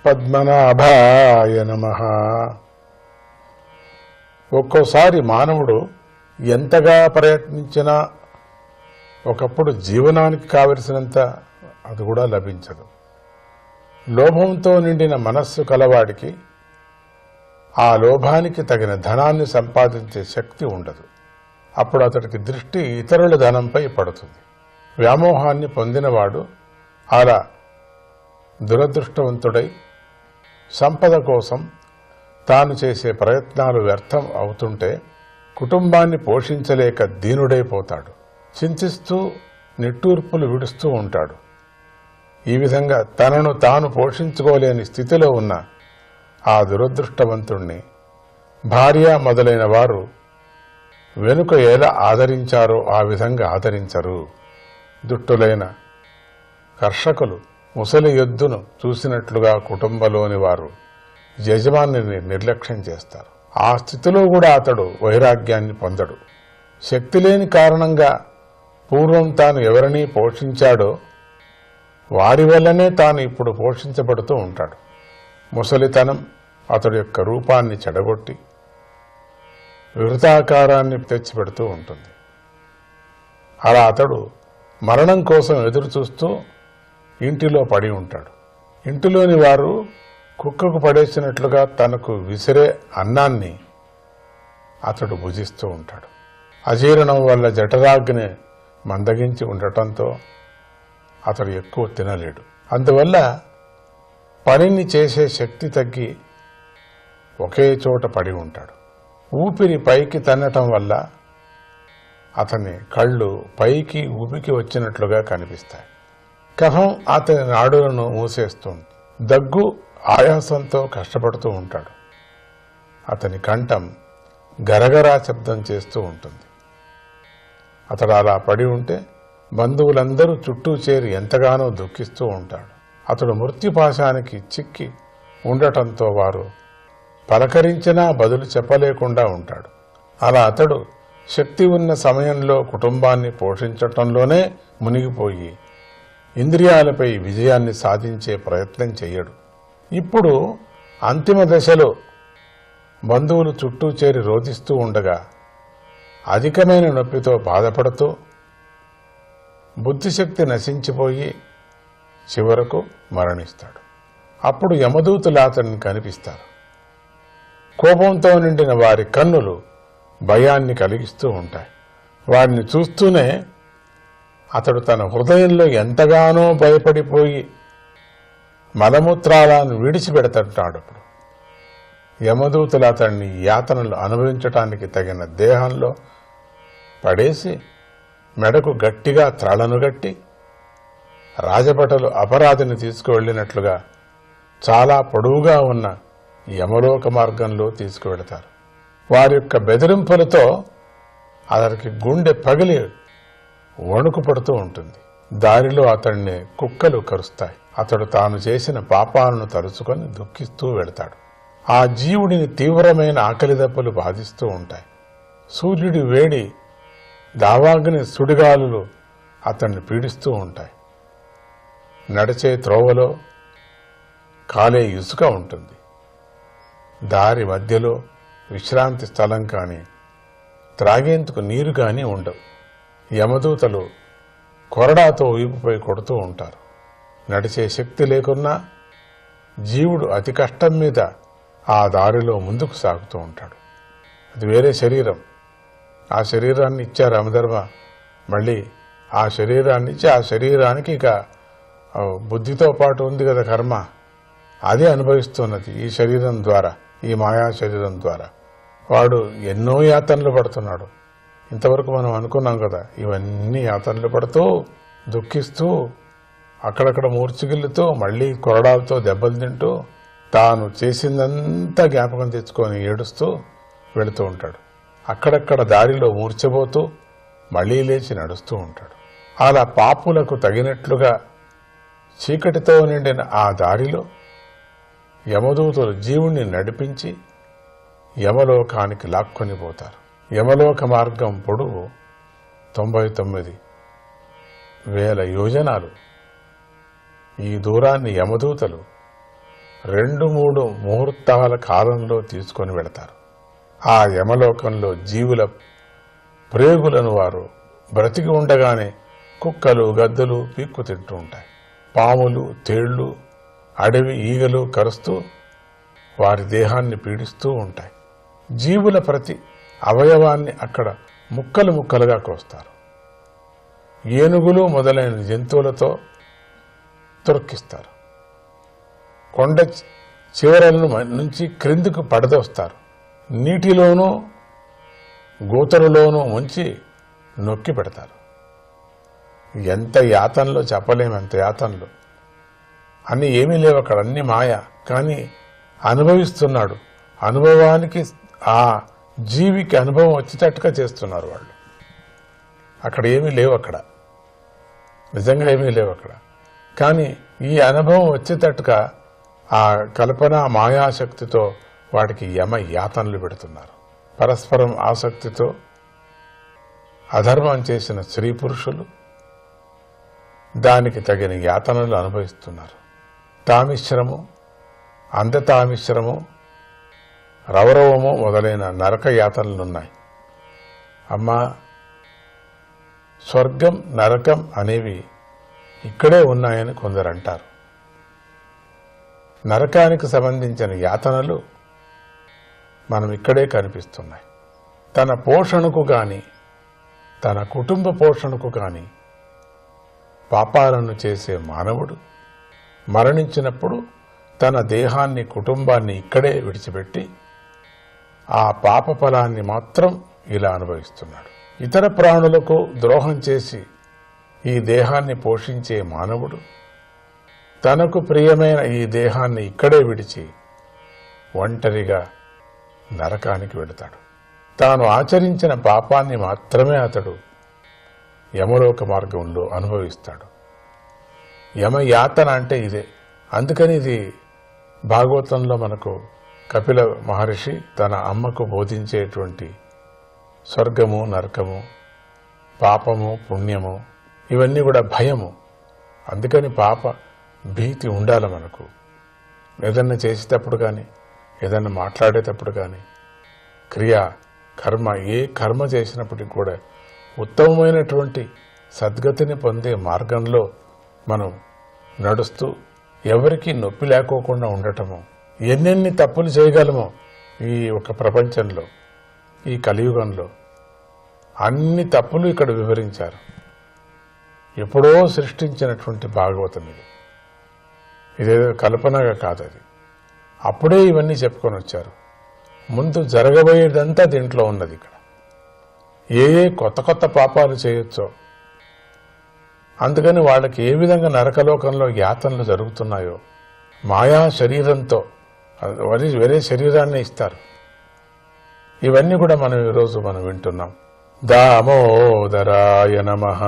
పద్మనాభాయ నమః. ఒక్కోసారి మానవుడు ఎంతగా ప్రయత్నించినా ఒకప్పుడు జీవనానికి కావలసినంత అది కూడా లభించదు. లోభంతో నిండిన మనస్సు కలవాడికి ఆ లోభానికి తగిన ధనాన్ని సంపాదించే శక్తి ఉండదు. అప్పుడు అతడికి దృష్టి ఇతరుల ధనంపై పడుతుంది. వ్యామోహాన్ని పొందినవాడు అలా దురదృష్టవంతుడై సంపద కోసం తాను చేసే ప్రయత్నాలు వ్యర్థం అవుతుంటే కుటుంబాన్ని పోషించలేక దీనుడైపోతాడు. చింతిస్తూ నిట్టూర్పులు విడుస్తూ ఉంటాడు. ఈ విధంగా తనను తాను పోషించుకోలేని స్థితిలో ఉన్న ఆ దురదృష్టవంతుణ్ణి భార్య మొదలైన వారు వెనుక ఎలా ఆదరించారో ఆ విధంగా ఆదరించరు. దుట్టులైన కర్షకులు ముసలి ఎద్దును చూసినట్లుగా కుటుంబంలోని వారు యజమానిని నిర్లక్ష్యం చేస్తారు. ఆ స్థితిలో కూడా అతడు వైరాగ్యాన్ని పొందడు. శక్తి లేని కారణంగా పూర్వం తాను ఎవరినీ పోషించాడో వారి వల్లనే తాను ఇప్పుడు పోషించబడుతూ ఉంటాడు. ముసలితనం అతడి యొక్క రూపాన్ని చెడగొట్టి వివృతాకారాన్ని తెచ్చిపెడుతూ ఉంటుంది. అలా అతడు మరణం కోసం ఎదురు చూస్తూ ఇంటిలో పడి ఉంటాడు. ఇంటిలోని వారు కుక్కకు పడేసినట్లుగా తనకు విసిరే అన్నాన్ని అతడు భుజిస్తూ ఉంటాడు. అజీర్ణం వల్ల జఠరాగ్ని మందగించి ఉండటంతో అతడు ఎక్కువ తినలేడు. అందువల్ల పనిని చేసే శక్తి తగ్గి ఒకే చోట పడి ఉంటాడు. ఊపిరి పైకి తన్నటం వల్ల అతని కళ్ళు పైకి ఉబికి వచ్చినట్లుగా కనిపిస్తాయి. కఫం అతని నాడులను మూసేస్తుంది. దగ్గు ఆయాసంతో కష్టపడుతూ ఉంటాడు. అతని కంఠం గరగరా శబ్దం చేస్తూ ఉంటుంది. అతడు అలా పడి ఉంటే బంధువులందరూ చుట్టూ చేరి ఎంతగానో దుఃఖిస్తూ ఉంటాడు. అతడు మృత్యుపాశానికి చిక్కి ఉండటంతో వారు పలకరించినా బదులు చెప్పలేకుండా ఉంటాడు. అలా అతడు శక్తి ఉన్న సమయంలో కుటుంబాన్ని పోషించటంలోనే మునిగిపోయి ఇంద్రియాలపై విజయాన్ని సాధించే ప్రయత్నం చెయ్యడు. ఇప్పుడు అంతిమ దశలో బంధువులు చుట్టూ చేరి రోధిస్తూ ఉండగా అధికమైన నొప్పితో బాధపడుతూ బుద్ధిశక్తి నశించిపోయి చివరకు మరణిస్తాడు. అప్పుడు యమదూతులు అతన్ని కనిపిస్తారు. కోపంతో నిండిన వారి కన్నులు భయాన్ని కలిగిస్తూ ఉంటాయి. వారిని చూస్తూనే అతడు తన హృదయంలో ఎంతగానో భయపడిపోయి మలమూత్రాలను విడిచిపెడతాడు. అప్పుడు యమదూతులు అతన్ని యాతనలు అనుభవించటానికి తగిన దేహంలో పడేసి మెడకు గట్టిగా త్రాళ్లను గట్టి రాజభటలు అపరాధిని తీసుకువెళ్లినట్లుగా చాలా పొడవుగా ఉన్న యమలోక మార్గంలో తీసుకువెళతారు. వారి యొక్క బెదిరింపులతో అతనికి గుండె పగిలి వణుకు పడుతూ ఉంటుంది. దారిలో అతన్ని కుక్కలు కరుస్తాయి. అతడు తాను చేసిన పాపాలను తలుచుకొని దుఃఖిస్తూ వెళతాడు. ఆ జీవుడిని తీవ్రమైన ఆకలి దెబ్బలు బాధిస్తూ ఉంటాయి. సూర్యుడి వేడి దావాగ్ని సుడిగాలులు అతన్ని పీడిస్తూ ఉంటాయి. నడిచే త్రోవలో కాలే ఇసుక ఉంటుంది. దారి మధ్యలో విశ్రాంతి స్థలం కానీ త్రాగేందుకు నీరు కానీ ఉండవు. యమదూతలు కొరడాతో వీపుపై కొడుతూ ఉంటారు. నడిచే శక్తి లేకున్నా జీవుడు అతి కష్టం మీద ఆ దారిలో ముందుకు సాగుతూ ఉంటాడు. అది వేరే శరీరం. ఆ శరీరాన్ని ఇచ్చారు యమధర్మ. మళ్ళీ ఆ శరీరాన్ని ఇచ్చి ఆ శరీరానికి ఇక బుద్ధితో పాటు ఉంది కదా కర్మ, అదే అనుభవిస్తున్నది ఈ శరీరం ద్వారా, ఈ మాయా శరీరం ద్వారా. వాడు ఎన్నో యాతనలు పడుతున్నాడు. ఇంతవరకు మనం అనుకున్నాం కదా, ఇవన్నీ యాతనలు పడుతూ దుఃఖిస్తూ అక్కడక్కడ మూర్చిగిల్లుతూ మళ్లీ కొరడాలతో దెబ్బలు తింటూ తాను చేసిందంతా జ్ఞాపకం తెచ్చుకొని ఏడుస్తూ వెళుతూ ఉంటాడు. అక్కడక్కడ దారిలో మూర్చబోతూ మళ్లీ లేచి నడుస్తూ ఉంటాడు. అలా పాపులకు తగినట్లుగా చీకటితో నిండిన ఆ దారిలో యమదూతలు జీవుణ్ణి నడిపించి యమలోకానికి లాక్కొని పోతారు. యమలోక మార్గం పొడవు 99,000 యోజనాలు. ఈ దూరాన్ని యమదూతలు 2-3 ముహూర్తాల కాలంలో తీసుకొని వెళతారు. ఆ యమలోకంలో జీవుల ప్రేగులను వారు బ్రతికి ఉండగానే కుక్కలు గద్దలు పీక్కు తింటూ ఉంటాయి. పాములు తేళ్లు అడవి ఈగలు కరుస్తూ వారి దేహాన్ని పీడిస్తూ ఉంటాయి. జీవుల ప్రతి అవయవాన్ని అక్కడ ముక్కలు ముక్కలుగా కోస్తారు. ఏనుగులు మొదలైన జంతువులతో తొక్కిస్తారు. కొండ చివరలను నుంచి క్రిందికి పడదోస్తారు. నీటిలోనూ గోతరులోనూ ముంచి నొక్కి పెడతారు. ఎంత యాతనలో చెప్పలేము, ఎంత యాతనలో. అన్నీ ఏమీ లేవు అక్కడ, అన్ని మాయ. కానీ అనుభవిస్తున్నాడు. అనుభవానికి ఆ జీవికి అనుభవం వచ్చేటట్టుగా చేస్తున్నారు వాళ్ళు. అక్కడ ఏమీ లేవు, అక్కడ నిజంగా ఏమీ లేవు అక్కడ. కానీ ఈ అనుభవం వచ్చేటట్టుగా ఆ కల్పన మాయాశక్తితో వాడికి యమ యాతనలు పెడుతున్నారు. పరస్పరం ఆసక్తితో అధర్మం చేసిన స్త్రీ పురుషులు దానికి తగిన యాతనలు అనుభవిస్తున్నారు. తామిశ్రము, అంధతామిశ్రము, రౌరవము మొదలైన నరక యాతనలున్నాయి. అమ్మా, స్వర్గం నరకం అనేవి ఇక్కడే ఉన్నాయని కొందరు అంటారు. నరకానికి సంబంధించిన యాతనలు మనం ఇక్కడే కనిపిస్తున్నాయి. తన పోషణకు గాని తన కుటుంబ పోషణకు గాని పాపాలను చేసే మానవుడు మరణించినప్పుడు తన దేహాన్ని కుటుంబాన్ని ఇక్కడే విడిచిపెట్టి ఆ పాప ఫలాన్ని మాత్రం ఇలా అనుభవిస్తున్నాడు. ఇతర ప్రాణులకు ద్రోహం చేసి ఈ దేహాన్ని పోషించే మానవుడు తనకు ప్రియమైన ఈ దేహాన్ని ఇక్కడే విడిచి ఒంటరిగా నరకానికి వెళతాడు. తాను ఆచరించిన పాపాన్ని మాత్రమే అతడు యమలోక మార్గంలో అనుభవిస్తాడు. యమయాతన అంటే ఇదే. అందుకని ఇది భాగవతంలో మనకు కపిల మహర్షి తన అమ్మకు బోధించేటువంటి స్వర్గము నరకము, పాపము పుణ్యము, ఇవన్నీ కూడా భయము. అందుకని పాప భీతి ఉండాలి మనకు. ఏదన్నా చేసేటప్పుడు కానీ, ఏదన్నా మాట్లాడేటప్పుడు కానీ, క్రియ కర్మ ఏ కర్మ చేసినప్పటికీ కూడా ఉత్తమమైనటువంటి సద్గతిని పొందే మార్గంలో మనం నడుస్తూ ఎవరికీ నొప్పి లేకోకుండా ఉండటము. ఎన్నెన్ని తప్పులు చేయగలమో ఈ ఒక ప్రపంచంలో, ఈ కలియుగంలో అన్ని తప్పులు ఇక్కడ వివరించారు. ఎప్పుడో సృష్టించినటువంటి భాగవతం ఇది. ఇదేదో కల్పనగా కాదు, అది అప్పుడే ఇవన్నీ చెప్పుకొని వచ్చారు. ముందు జరగబోయేదంతా దీంట్లో ఉన్నది. ఇక్కడ ఏ ఏ కొత్త కొత్త పాపాలు చేయొచ్చో, అందుకని వాళ్ళకి ఏ విధంగా నరకలోకంలో యాతనలు జరుగుతున్నాయో మాయా శరీరంతో వేరే శరీరాన్ని ఇస్తారు. ఇవన్నీ కూడా మనం ఈరోజు వింటున్నాం. దామోదరాయ నమః.